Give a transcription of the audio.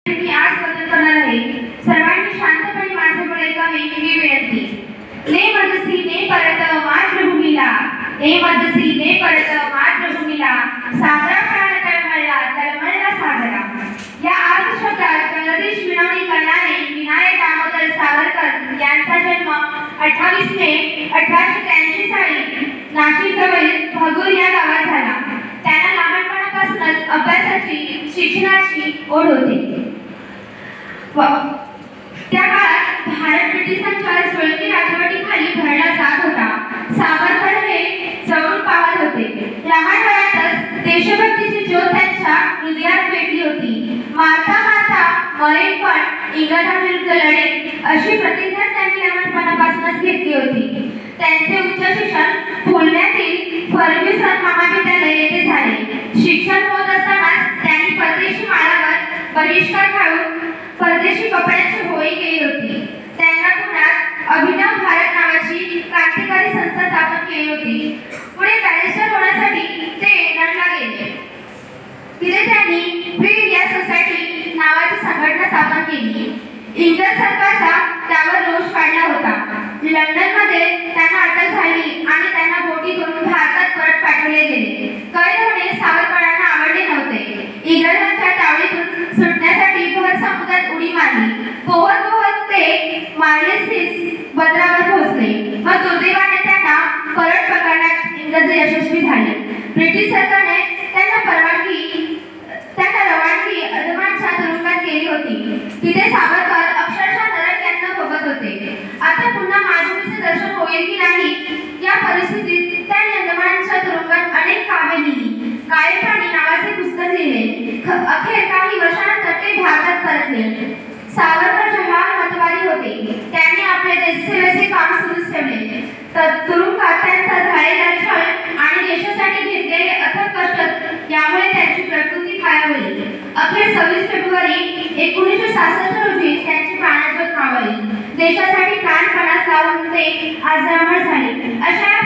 मी आज बदल करणार आहे. सर्वांनी शांतपणे माझ्याकडे ऐकावे ही विनंती. ने मजसी ने परत मातृभूमीला, ने मजसी ने परत मातृभूमीला, सागरा प्राण तळमळला सागरा. या आठ शब्दात प्रगतीश विनवणी करणारे विनायक दामोदर सावरकर यांचा जन्म 28 मे 1883 साली नाशिक जवळील भगूर या गावात झाला. त्यांना लहानपणापासूनच अभ्यासाची शिक्षणाची ओढ होती. त्या काळात भारत ब्रिटिशांच्या सोळंकी राजवटीखाली भरला जात होता. सावरकर हे जवळून पाहत होते. लहान वयातच देशभक्तीची ज्योत त्यांच्या हृदयात पेटली होती. माता माता मरेन पण इंग्रजांविरुद्ध लढेन अशी प्रतिज्ञा त्यांनी लहानपणापासूनच घेतली होती. त्यांचे उच्च शिक्षण पुण्यातील फर्ग्युसन महाविद्यालय येथे झाले. शिक्षण होत असतानाच त्यांनी परदेशी मालावर बहिष्कार घालून परदेशी कपड्यांची होळी केली होती. त्यांना पुण्यात अभिनव भारत नावाची क्रांतिकारी संस्था स्थापन केली होती. पुढे बॅरिस्टर होण्यासाठी ते इंग्लंडला गेले. तिथे त्यांनी फ्री इंडिया सोसायटी नावाची संघटना स्थापन केली. इंग्रज सरकारचा त्यावर रोष वाढला होता. लंडनमध्ये त्यांना अटक झाली आणि त्यांना बोटीतून भारतात परत पाठवले गेले. कैद होणे सावरकरांना आवडले नव्हते. इंग्रजांच्या तावडीतून सुटण्यासाठी भर समुद्रात उडी मारली. पोहत पोहत ते मार्लेसीस बंदरावर पोहोचले. मग दुर्दैवाने त्यांना परत पकडण्यात इंग्रज यशस्वी झाले. ब्रिटिश सरकारने त्यांना रवानगी अंदमानच्या तुरुंगात केली होती. तिथे सावरकर अक्षरशः नरक भोगत होते. आता पुन्हा मातृभूमीचे दर्शन होईल की नाही या परिस्थितीत त्यांनी अंदमानच्या तुरुंगात अनेक कामे लिहिली. काळे प्राणी नावाचे पुस्तक लिहिले. अखेर काही वर्षानंतर ते भारतात परतले. सावरकर जहाल मतवादी होते. त्यांनी आपले देशसेवेचे काम सुरूच ठेवले. तुरुंगात त्यांचा झालेला छळ आणि देशासाठी घेतलेले अथक कष्ट यामुळे त्यांची प्रकृती खालावली. अखेर 26 फेब्रुवारी 1966 रोजी त्यांची प्राणज्योत मावळली. देशासाठी प्राणपणास लावून ते आज अमर झाले. अशा